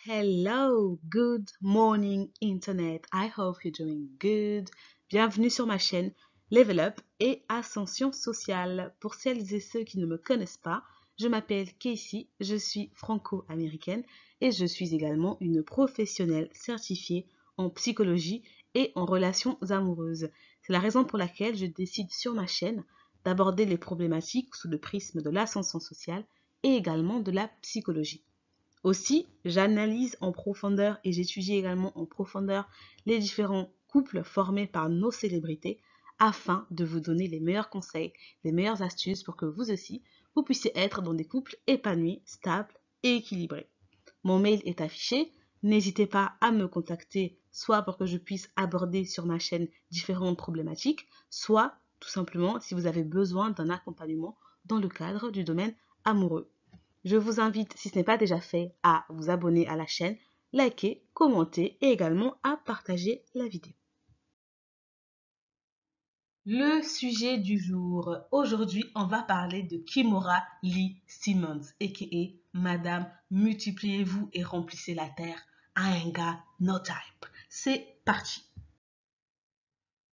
Hello, good morning Internet. I hope you're doing good. Bienvenue sur ma chaîne Level Up et Ascension Sociale. Pour celles et ceux qui ne me connaissent pas, je m'appelle Casey, je suis franco-américaine et je suis également une professionnelle certifiée en psychologie et en relations amoureuses. C'est la raison pour laquelle je décide sur ma chaîne d'aborder les problématiques sous le prisme de l'ascension sociale et également de la psychologie. Aussi, j'analyse en profondeur et j'étudie également en profondeur les différents couples formés par nos célébrités afin de vous donner les meilleurs conseils, les meilleures astuces pour que vous aussi, vous puissiez être dans des couples épanouis, stables et équilibrés. Mon mail est affiché. N'hésitez pas à me contacter, soit pour que je puisse aborder sur ma chaîne différentes problématiques, soit tout simplement si vous avez besoin d'un accompagnement dans le cadre du domaine amoureux. Je vous invite, si ce n'est pas déjà fait, à vous abonner à la chaîne, liker, commenter et également à partager la vidéo. Le sujet du jour. Aujourd'hui, on va parler de Kimora Lee Simmons, a.k.a. Madame, multipliez-vous et remplissez la terre. I ain't got no type. C'est parti.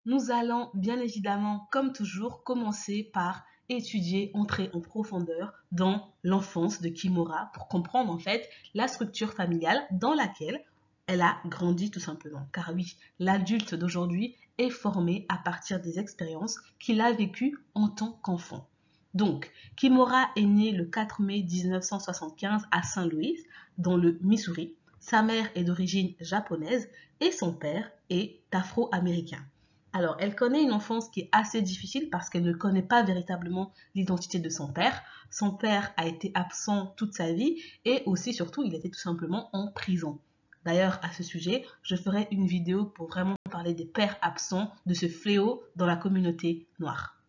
Nous allons bien évidemment, comme toujours, commencer par étudier, entrer en profondeur dans l'enfance de Kimora pour comprendre en fait la structure familiale dans laquelle elle a grandi tout simplement. Car oui, l'adulte d'aujourd'hui est formé à partir des expériences qu'il a vécues en tant qu'enfant. Donc, Kimora est née le 4 mai 1975 à Saint-Louis, dans le Missouri. Sa mère est d'origine japonaise et son père est afro-américain. Alors, elle connaît une enfance qui est assez difficile parce qu'elle ne connaît pas véritablement l'identité de son père. Son père a été absent toute sa vie et aussi, surtout, il était tout simplement en prison. D'ailleurs, à ce sujet, je ferai une vidéo pour vraiment parler des pères absents, de ce fléau dans la communauté noire.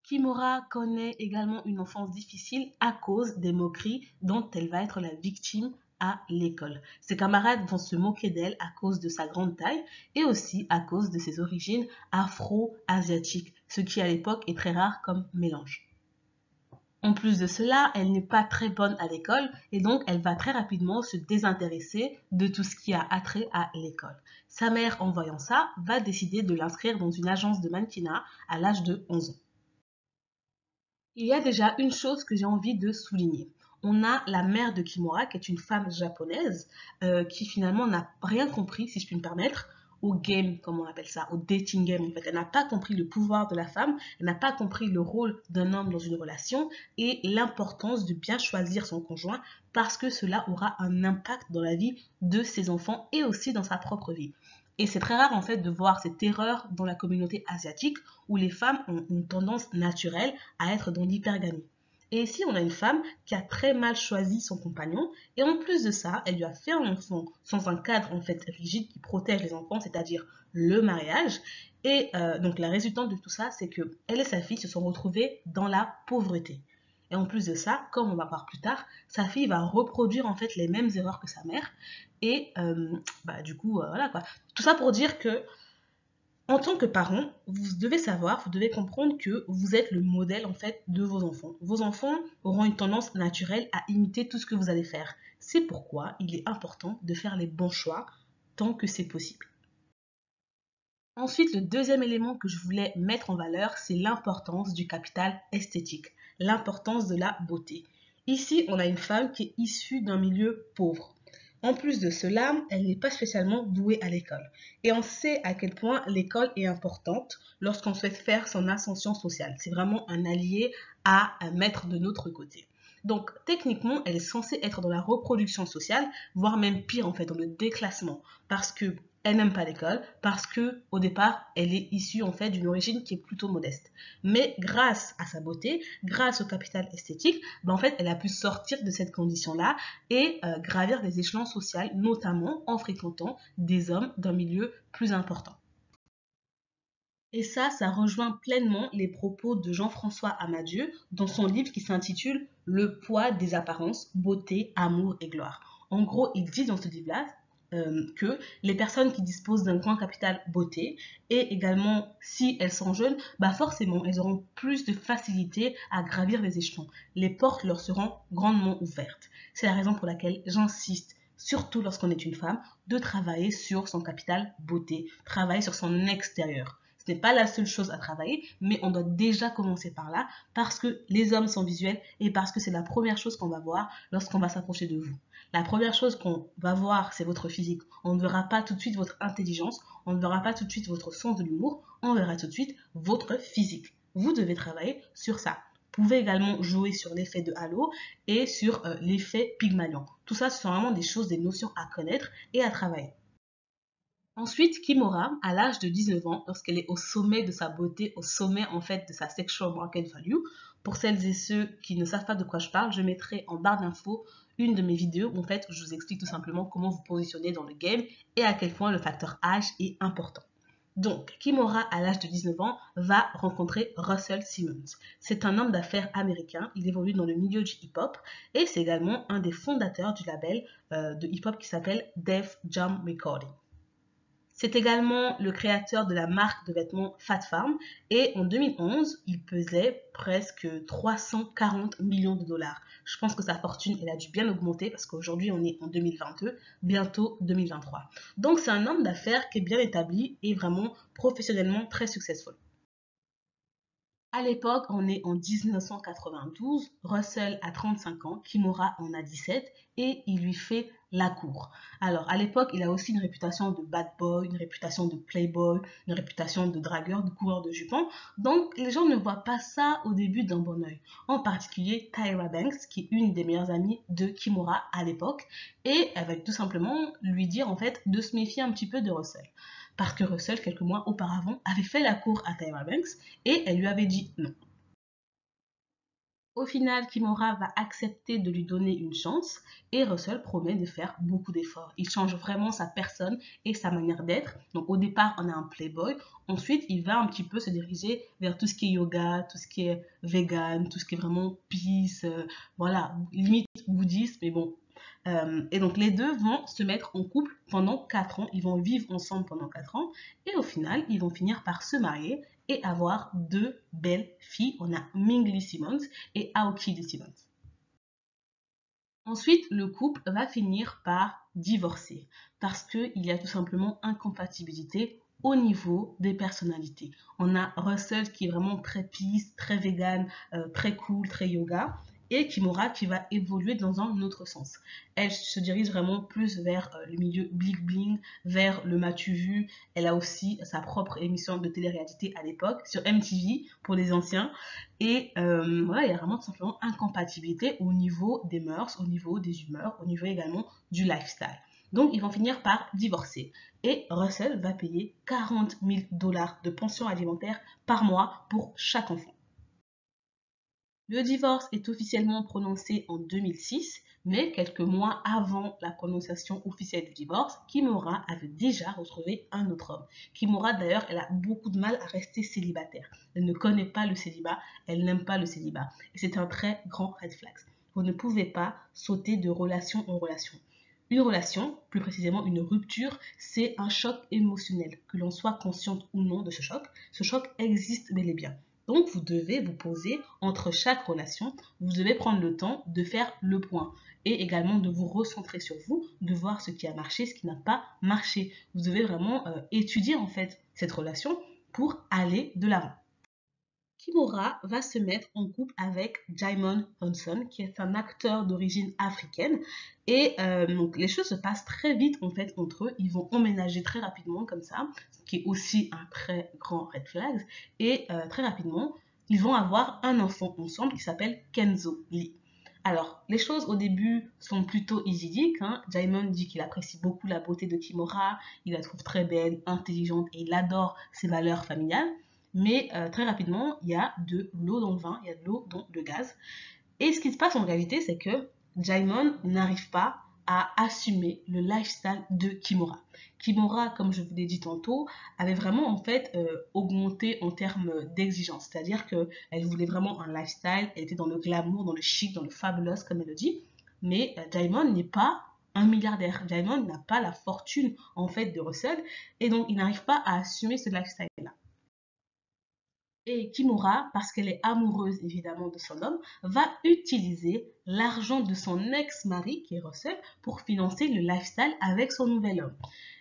Kimora connaît également une enfance difficile à cause des moqueries dont elle va être la victime à l'école. Ses camarades vont se moquer d'elle à cause de sa grande taille et aussi à cause de ses origines afro-asiatiques, ce qui à l'époque est très rare comme mélange. En plus de cela, elle n'est pas très bonne à l'école et donc elle va très rapidement se désintéresser de tout ce qui a attrait à l'école. Sa mère, en voyant ça, va décider de l'inscrire dans une agence de mannequinat à l'âge de 11 ans. Il y a déjà une chose que j'ai envie de souligner. On a la mère de Kimora, qui est une femme japonaise, qui finalement n'a rien compris, si je puis me permettre, au game, comme on appelle ça, au dating game. En fait, elle n'a pas compris le pouvoir de la femme, elle n'a pas compris le rôle d'un homme dans une relation et l'importance de bien choisir son conjoint parce que cela aura un impact dans la vie de ses enfants et aussi dans sa propre vie. Et c'est très rare en fait de voir cette erreur dans la communauté asiatique où les femmes ont une tendance naturelle à être dans l'hypergamie. Et ici, on a une femme qui a très mal choisi son compagnon et en plus de ça, elle lui a fait un enfant sans un cadre en fait rigide qui protège les enfants, c'est-à-dire le mariage. Et donc la résultante de tout ça, c'est que elle et sa fille se sont retrouvées dans la pauvreté. Et en plus de ça, comme on va voir plus tard, sa fille va reproduire en fait les mêmes erreurs que sa mère. Et du coup, voilà quoi. Tout ça pour dire que en tant que parent, vous devez savoir, vous devez comprendre que vous êtes le modèle en fait de vos enfants. Vos enfants auront une tendance naturelle à imiter tout ce que vous allez faire. C'est pourquoi il est important de faire les bons choix tant que c'est possible. Ensuite, le deuxième élément que je voulais mettre en valeur, c'est l'importance du capital esthétique, l'importance de la beauté. Ici, on a une femme qui est issue d'un milieu pauvre. En plus de cela, elle n'est pas spécialement douée à l'école. Et on sait à quel point l'école est importante lorsqu'on souhaite faire son ascension sociale. C'est vraiment un allié à mettre de notre côté. Donc, techniquement, elle est censée être dans la reproduction sociale, voire même pire en fait, dans le déclassement. Parce que elle n'aime pas l'école parce que au départ elle est issue en fait d'une origine qui est plutôt modeste. Mais grâce à sa beauté, grâce au capital esthétique, en fait elle a pu sortir de cette condition-là et gravir des échelons sociaux, notamment en fréquentant des hommes d'un milieu plus important. Et ça rejoint pleinement les propos de Jean-François Amadieu dans son livre qui s'intitule Le poids des apparences, beauté, amour et gloire. En gros, il dit dans ce livre-là que les personnes qui disposent d'un grand capital beauté et également si elles sont jeunes, bah forcément elles auront plus de facilité à gravir les échelons. Les portes leur seront grandement ouvertes. C'est la raison pour laquelle j'insiste, surtout lorsqu'on est une femme, de travailler sur son capital beauté, travailler sur son extérieur. Ce n'est pas la seule chose à travailler, mais on doit déjà commencer par là parce que les hommes sont visuels et parce que c'est la première chose qu'on va voir lorsqu'on va s'approcher de vous. La première chose qu'on va voir, c'est votre physique. On ne verra pas tout de suite votre intelligence, on ne verra pas tout de suite votre sens de l'humour, on verra tout de suite votre physique. Vous devez travailler sur ça. Vous pouvez également jouer sur l'effet de halo et sur l'effet Pygmalion. Tout ça, ce sont vraiment des choses, des notions à connaître et à travailler. Ensuite, Kimora, à l'âge de 19 ans, lorsqu'elle est au sommet de sa beauté, au sommet en fait de sa sexual market value, pour celles et ceux qui ne savent pas de quoi je parle, je mettrai en barre d'infos une de mes vidéos où en fait je vous explique tout simplement comment vous positionner dans le game et à quel point le facteur âge est important. Donc, Kimora, à l'âge de 19 ans, va rencontrer Russell Simmons. C'est un homme d'affaires américain, il évolue dans le milieu du hip-hop et c'est également un des fondateurs du label de hip-hop qui s'appelle Def Jam Recording. C'est également le créateur de la marque de vêtements Fat Farm et en 2011, il pesait presque 340 millions de dollars. Je pense que sa fortune, elle a dû bien augmenter parce qu'aujourd'hui, on est en 2022, bientôt 2023. Donc, c'est un homme d'affaires qui est bien établi et vraiment professionnellement très successful. À l'époque, on est en 1992, Russell a 35 ans, Kimura en a 17 et il lui fait la cour. Alors, à l'époque, il a aussi une réputation de bad boy, une réputation de playboy, une réputation de dragueur, de coureur de jupons. Donc, les gens ne voient pas ça au début d'un bon oeil. En particulier, Tyra Banks, qui est une des meilleures amies de Kimura à l'époque, et elle va tout simplement lui dire en fait de se méfier un petit peu de Russell. Parce que Russell, quelques mois auparavant, avait fait la cour à Tyra Banks et elle lui avait dit non. Au final, Kimura va accepter de lui donner une chance et Russell promet de faire beaucoup d'efforts. Il change vraiment sa personne et sa manière d'être. Donc au départ, on a un playboy. Ensuite, il va un petit peu se diriger vers tout ce qui est yoga, tout ce qui est vegan, tout ce qui est vraiment peace, voilà, limite bouddhiste, mais bon. Et donc les deux vont se mettre en couple pendant 4 ans. Ils vont vivre ensemble pendant 4 ans. Et au final, ils vont finir par se marier et avoir deux belles filles. On a Mingli Simmons et Aoki Simmons. Ensuite, le couple va finir par divorcer parce qu'il y a tout simplement incompatibilité au niveau des personnalités. On a Russell qui est vraiment très peace, très vegan, très cool, très yoga et Kimura qui va évoluer dans un autre sens. Elle se dirige vraiment plus vers le milieu bling bling, vers le m'as-tu vu. Elle a aussi sa propre émission de télé-réalité à l'époque sur MTV pour les anciens. Et voilà, il y a vraiment tout simplement incompatibilité au niveau des mœurs, au niveau des humeurs, au niveau également du lifestyle. Donc, ils vont finir par divorcer. Et Russell va payer 40 000 dollars de pension alimentaire par mois pour chaque enfant. Le divorce est officiellement prononcé en 2006, mais quelques mois avant la prononciation officielle du divorce, Kimura avait déjà retrouvé un autre homme. Kimura, d'ailleurs, elle a beaucoup de mal à rester célibataire. Elle ne connaît pas le célibat, elle n'aime pas le célibat. Et c'est un très grand red flag. Vous ne pouvez pas sauter de relation en relation. Une relation, plus précisément une rupture, c'est un choc émotionnel. Que l'on soit consciente ou non de ce choc existe bel et bien. Donc, vous devez vous poser entre chaque relation, vous devez prendre le temps de faire le point et également de vous recentrer sur vous, de voir ce qui a marché, ce qui n'a pas marché. Vous devez vraiment étudier en fait cette relation pour aller de l'avant. Kimura va se mettre en couple avec Djimon Hounsou, qui est un acteur d'origine africaine. Et donc les choses se passent très vite en fait entre eux. Ils vont emménager très rapidement comme ça, ce qui est aussi un très grand red flag. Et très rapidement, ils vont avoir un enfant ensemble qui s'appelle Kenzo Lee. Alors, les choses au début sont plutôt idylliques. Djimon dit qu'il apprécie beaucoup la beauté de Kimura, il la trouve très belle, intelligente et il adore ses valeurs familiales. Mais très rapidement, il y a de l'eau dans le vin, il y a de l'eau dans le gaz. Et ce qui se passe en réalité, c'est que Djimon n'arrive pas à assumer le lifestyle de Kimura. Kimura, comme je vous l'ai dit tantôt, avait vraiment en fait augmenté en termes d'exigence. C'est-à-dire qu'elle voulait vraiment un lifestyle, elle était dans le glamour, dans le chic, dans le fabulous, comme elle le dit. Mais Djimon n'est pas un milliardaire. Diamond n'a pas la fortune en fait de Russell et donc il n'arrive pas à assumer ce lifestyle-là. Et Kimura, parce qu'elle est amoureuse évidemment de son homme, va utiliser l'argent de son ex-mari, qui est Russell, pour financer le lifestyle avec son nouvel homme.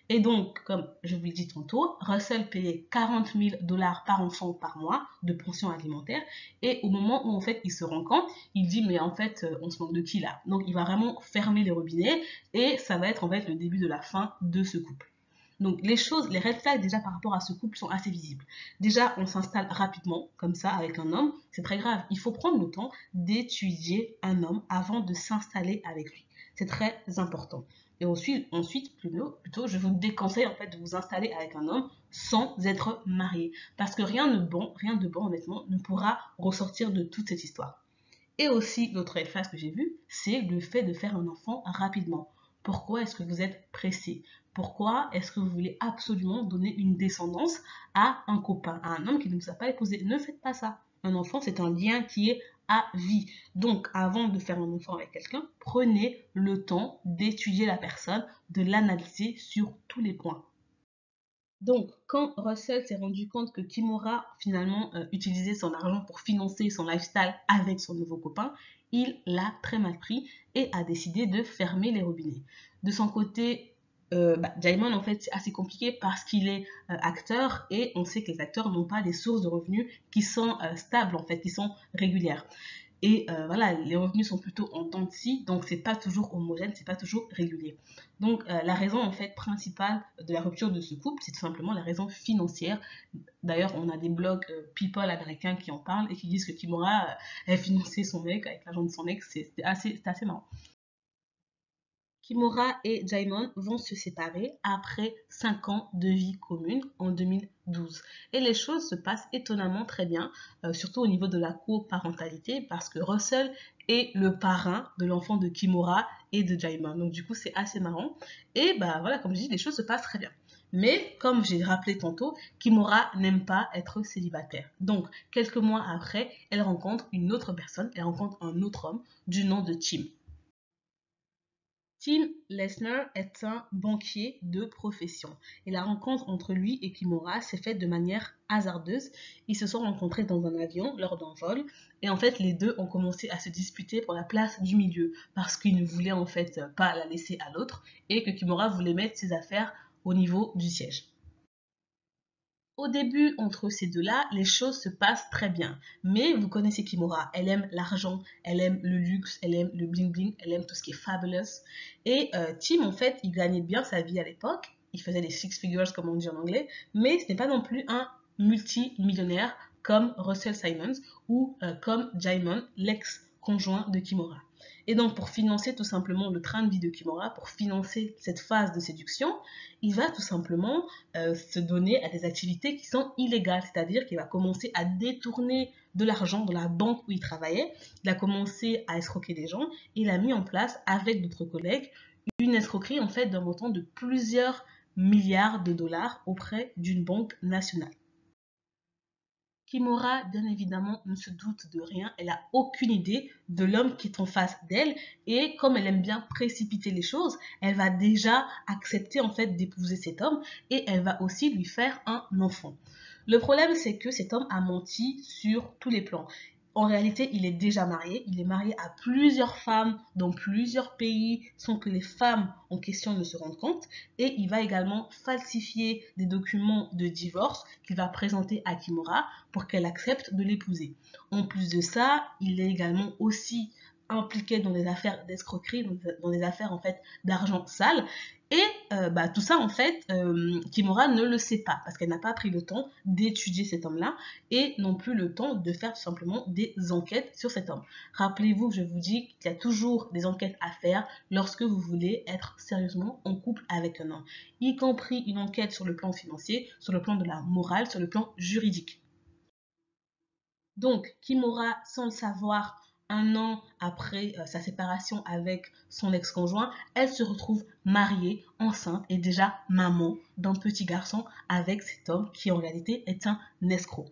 Et donc, comme je vous l'ai dit tantôt, Russell payait 40 000 dollars par enfant par mois de pension alimentaire. Et au moment où en fait il se rend compte, il dit mais en fait on se manque de qui là? Donc il va vraiment fermer les robinets et ça va être en fait le début de la fin de ce couple. Donc les choses, les red flags déjà par rapport à ce couple sont assez visibles. Déjà, on s'installe rapidement, comme ça, avec un homme. C'est très grave. Il faut prendre le temps d'étudier un homme avant de s'installer avec lui. C'est très important. Et ensuite plutôt, je vous déconseille en fait de vous installer avec un homme sans être marié. Parce que rien de bon honnêtement, ne pourra ressortir de toute cette histoire. Et aussi, l'autre red flag que j'ai vu, c'est le fait de faire un enfant rapidement. Pourquoi est-ce que vous êtes pressé? Pourquoi est-ce que vous voulez absolument donner une descendance à un copain, à un homme qui ne vous a pas épousé? Ne faites pas ça. Un enfant, c'est un lien qui est à vie. Donc, avant de faire un enfant avec quelqu'un, prenez le temps d'étudier la personne, de l'analyser sur tous les points. Donc, quand Russell s'est rendu compte que Kimura finalement utilisait son argent pour financer son lifestyle avec son nouveau copain, il l'a très mal pris et a décidé de fermer les robinets. De son côté, Diamond en fait c'est assez compliqué parce qu'il est acteur et on sait que les acteurs n'ont pas des sources de revenus qui sont stables en fait, qui sont régulières. Et voilà, les revenus sont plutôt en dents de scie, donc c'est pas toujours homogène, c'est pas toujours régulier. Donc la raison en fait principale de la rupture de ce couple, c'est tout simplement la raison financière. D'ailleurs, on a des blogs people américains qui en parlent et qui disent que Kimura a financé son mec avec l'argent de son ex, c'est assez marrant. Kimura et Jaimon vont se séparer après 5 ans de vie commune en 2012. Et les choses se passent étonnamment très bien, surtout au niveau de la coparentalité, parce que Russell est le parrain de l'enfant de Kimura et de Jaimon. Donc du coup, c'est assez marrant. Et bah voilà, comme je dis, les choses se passent très bien. Mais comme j'ai rappelé tantôt, Kimura n'aime pas être célibataire. Donc, quelques mois après, elle rencontre une autre personne, elle rencontre un autre homme du nom de Tim. Tim Lesnar est un banquier de profession et la rencontre entre lui et Kimura s'est faite de manière hasardeuse. Ils se sont rencontrés dans un avion lors d'un vol et en fait les deux ont commencé à se disputer pour la place du milieu parce qu'ils ne voulaient en fait pas la laisser à l'autre et que Kimura voulait mettre ses affaires au niveau du siège. Au début, entre ces deux-là, les choses se passent très bien. Mais vous connaissez Kimura, elle aime l'argent, elle aime le luxe, elle aime le bling-bling, elle aime tout ce qui est fabulous. Et Tim, en fait, il gagnait bien sa vie à l'époque. Il faisait des six figures, comme on dit en anglais. Mais ce n'est pas non plus un multimillionnaire comme Russell Simons ou comme Jaimon, l'ex-conjoint de Kimura. Et donc, pour financer tout simplement le train de vie de Kimura, pour financer cette phase de séduction, il va tout simplement se donner à des activités qui sont illégales, c'est-à-dire qu'il va commencer à détourner de l'argent dans la banque où il travaillait, il a commencé à escroquer des gens, et il a mis en place avec d'autres collègues une escroquerie en fait d'un montant de plusieurs milliards de dollars auprès d'une banque nationale. Kimura, bien évidemment, ne se doute de rien. Elle a aucune idée de l'homme qui est en face d'elle. Et comme elle aime bien précipiter les choses, elle va déjà accepter en fait d'épouser cet homme et elle va aussi lui faire un enfant. Le problème, c'est que cet homme a menti sur tous les plans. En réalité, il est déjà marié. Il est marié à plusieurs femmes dans plusieurs pays sans que les femmes en question ne se rendent compte. Et il va également falsifier des documents de divorce qu'il va présenter à Kimura pour qu'elle accepte de l'épouser. En plus de ça, il est également aussi impliqué dans des affaires d'escroquerie, dans des affaires en fait d'argent sale. Et tout ça en fait, Kimura ne le sait pas parce qu'elle n'a pas pris le temps d'étudier cet homme-là et non plus le temps de faire tout simplement des enquêtes sur cet homme. Rappelez-vous, je vous dis qu'il y a toujours des enquêtes à faire lorsque vous voulez être sérieusement en couple avec un homme, y compris une enquête sur le plan financier, sur le plan de la morale, sur le plan juridique. Donc, Kimura, sans le savoir, un an après sa séparation avec son ex-conjoint, elle se retrouve mariée, enceinte et déjà maman d'un petit garçon avec cet homme qui en réalité est un escroc.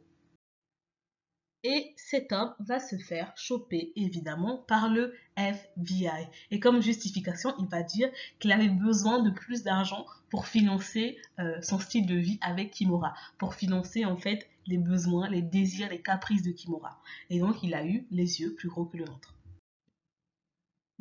Et cet homme va se faire choper, évidemment, par le FBI. Et comme justification, il va dire qu'il avait besoin de plus d'argent pour financer son style de vie avec Kimura, pour financer en fait les besoins, les désirs, les caprices de Kimura. Et donc, il a eu les yeux plus gros que le ventre.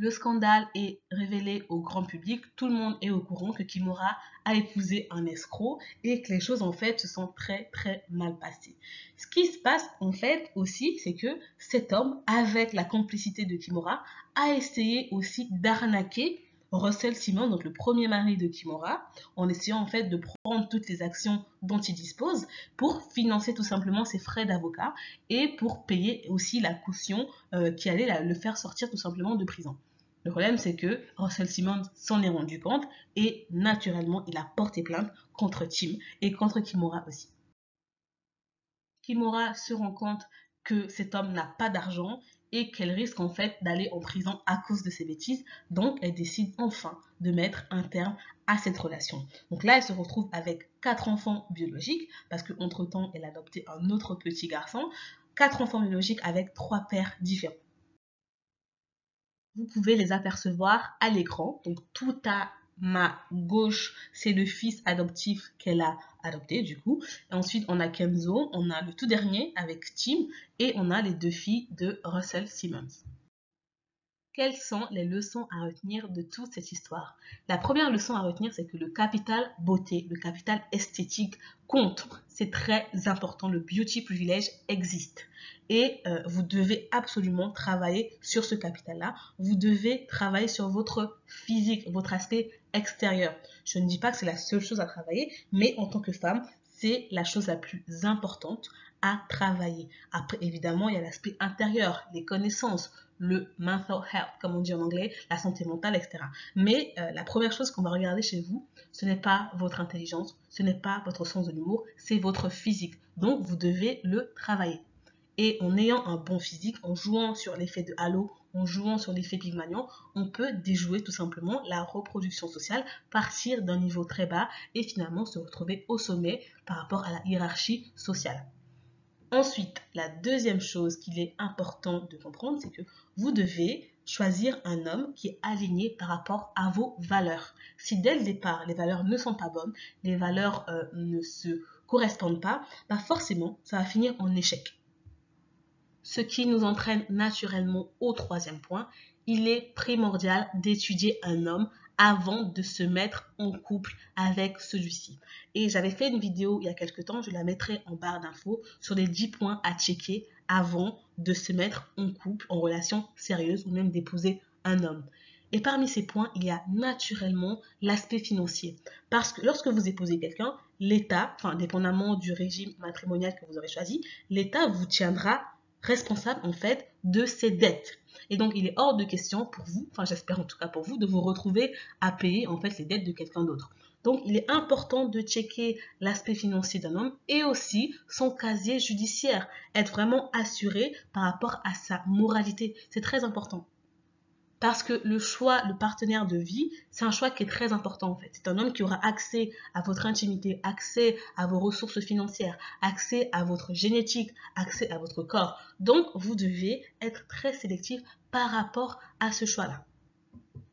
Le scandale est révélé au grand public, tout le monde est au courant que Kimura a épousé un escroc et que les choses en fait se sont très très mal passées. Ce qui se passe en fait aussi, c'est que cet homme, avec la complicité de Kimura, a essayé aussi d'arnaquer Russell Simon, donc le premier mari de Kimura, en essayant en fait de prendre toutes les actions dont il dispose pour financer tout simplement ses frais d'avocat et pour payer aussi la caution qui allait le faire sortir tout simplement de prison. Le problème, c'est que Russell Simmons s'en est rendu compte et naturellement, il a porté plainte contre Tim et contre Kimura aussi. Kimura se rend compte que cet homme n'a pas d'argent et qu'elle risque en fait d'aller en prison à cause de ses bêtises. Donc, elle décide enfin de mettre un terme à cette relation. Donc là, elle se retrouve avec 4 enfants biologiques parce qu'entre-temps, elle a adopté un autre petit garçon. 4 enfants biologiques avec 3 pères différents. Vous pouvez les apercevoir à l'écran. Donc tout à ma gauche, c'est le fils adoptif qu'elle a adopté du coup. Et ensuite, on a Kenzo, on a le tout dernier avec Tim et on a les 2 filles de Russell Simmons. Quelles sont les leçons à retenir de toute cette histoire? La première leçon à retenir, c'est que le capital beauté, le capital esthétique compte. C'est très important. Le beauty privilege existe. Et vous devez absolument travailler sur ce capital-là. Vous devez travailler sur votre physique, votre aspect extérieur. Je ne dis pas que c'est la seule chose à travailler, mais en tant que femme, c'est la chose la plus importante à travailler. Après, évidemment, il y a l'aspect intérieur, les connaissances, le mental health, comme on dit en anglais, la santé mentale, etc. Mais la première chose qu'on va regarder chez vous, ce n'est pas votre intelligence, ce n'est pas votre sens de l'humour, c'est votre physique. Donc, vous devez le travailler. Et en ayant un bon physique, en jouant sur l'effet de halo, en jouant sur l'effet Pygmalion, on peut déjouer tout simplement la reproduction sociale, partir d'un niveau très bas et finalement se retrouver au sommet par rapport à la hiérarchie sociale. Ensuite, la deuxième chose qu'il est important de comprendre, c'est que vous devez choisir un homme qui est aligné par rapport à vos valeurs. Si dès le départ, les valeurs ne sont pas bonnes, les valeurs ne se correspondent pas, bah forcément, ça va finir en échec. Ce qui nous entraîne naturellement au troisième point, il est primordial d'étudier un homme avant de se mettre en couple avec celui-ci. Et j'avais fait une vidéo il y a quelques temps, je la mettrai en barre d'infos, sur les 10 points à checker avant de se mettre en couple, en relation sérieuse ou même d'épouser un homme. Et parmi ces points, il y a naturellement l'aspect financier. Parce que lorsque vous épousez quelqu'un, l'État, enfin dépendamment du régime matrimonial que vous aurez choisi, l'État vous tiendra responsable en fait de ses dettes. Et donc il est hors de question pour vous, enfin j'espère en tout cas pour vous, de vous retrouver à payer en fait les dettes de quelqu'un d'autre. Donc il est important de checker l'aspect financier d'un homme et aussi son casier judiciaire, être vraiment assuré par rapport à sa moralité. C'est très important. Parce que le choix, le partenaire de vie, c'est un choix qui est très important en fait. C'est un homme qui aura accès à votre intimité, accès à vos ressources financières, accès à votre génétique, accès à votre corps. Donc, vous devez être très sélectif par rapport à ce choix-là.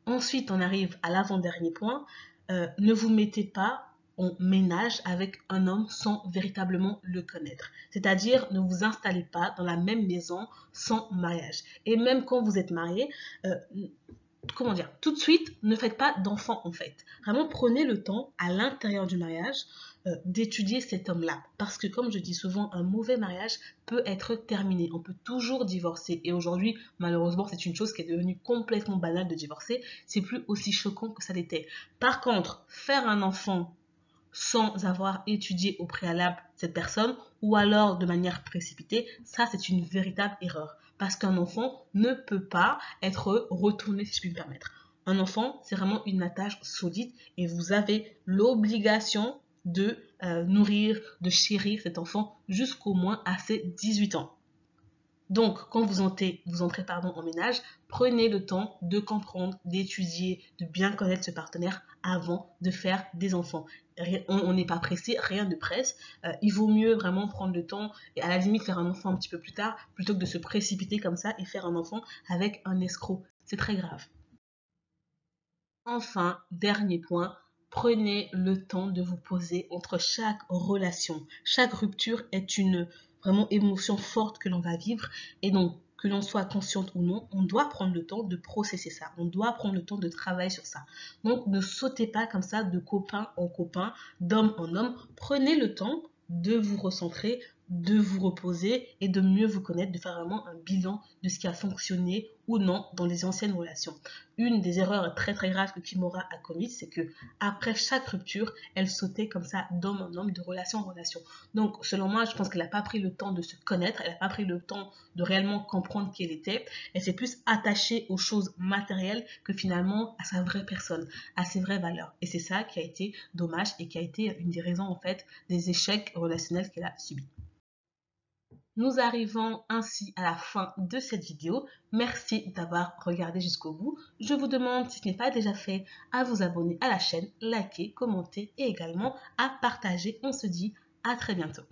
Ensuite, on arrive à l'avant-dernier point. Ne vous mettez pas en ménage avec un homme sans véritablement le connaître. C'est-à-dire, ne vous installez pas dans la même maison sans mariage. Et même quand vous êtes marié, comment dire, tout de suite, ne faites pas d'enfants en fait. Vraiment, prenez le temps à l'intérieur du mariage d'étudier cet homme-là. Parce que, comme je dis souvent, un mauvais mariage peut être terminé. On peut toujours divorcer. Et aujourd'hui, malheureusement, c'est une chose qui est devenue complètement banale de divorcer. C'est plus aussi choquant que ça l'était. Par contre, faire un enfant sans avoir étudié au préalable cette personne ou alors de manière précipitée, ça c'est une véritable erreur. Parce qu'un enfant ne peut pas être retourné, si je puis me permettre. Un enfant, c'est vraiment une attache solide et vous avez l'obligation de nourrir, de chérir cet enfant jusqu'au moins à ses 18 ans. Donc, quand vous entrez en ménage, prenez le temps de comprendre, d'étudier, de bien connaître ce partenaire avant de faire des enfants. On n'est pas pressé, rien ne presse. Il vaut mieux vraiment prendre le temps et à la limite faire un enfant un petit peu plus tard plutôt que de se précipiter comme ça et faire un enfant avec un escroc. C'est très grave. Enfin, dernier point, prenez le temps de vous poser entre chaque relation. Chaque rupture est une vraiment émotion forte que l'on va vivre et donc que l'on soit consciente ou non, on doit prendre le temps de processer ça. On doit prendre le temps de travailler sur ça. Donc ne sautez pas comme ça de copain en copain, d'homme en homme. Prenez le temps de vous recentrer, de vous reposer et de mieux vous connaître, de faire vraiment un bilan de ce qui a fonctionné ou non dans les anciennes relations. Une des erreurs très très graves que Kimora a commises, c'est que après chaque rupture, elle sautait comme ça d'homme en homme, de relation en relation. Donc, selon moi, je pense qu'elle n'a pas pris le temps de se connaître, elle n'a pas pris le temps de réellement comprendre qui elle était. Elle s'est plus attachée aux choses matérielles que finalement à sa vraie personne, à ses vraies valeurs. Et c'est ça qui a été dommage et qui a été une des raisons en fait des échecs relationnels qu'elle a subis. Nous arrivons ainsi à la fin de cette vidéo. Merci d'avoir regardé jusqu'au bout. Je vous demande, si ce n'est pas déjà fait, à vous abonner à la chaîne, liker, commenter et également à partager. On se dit à très bientôt.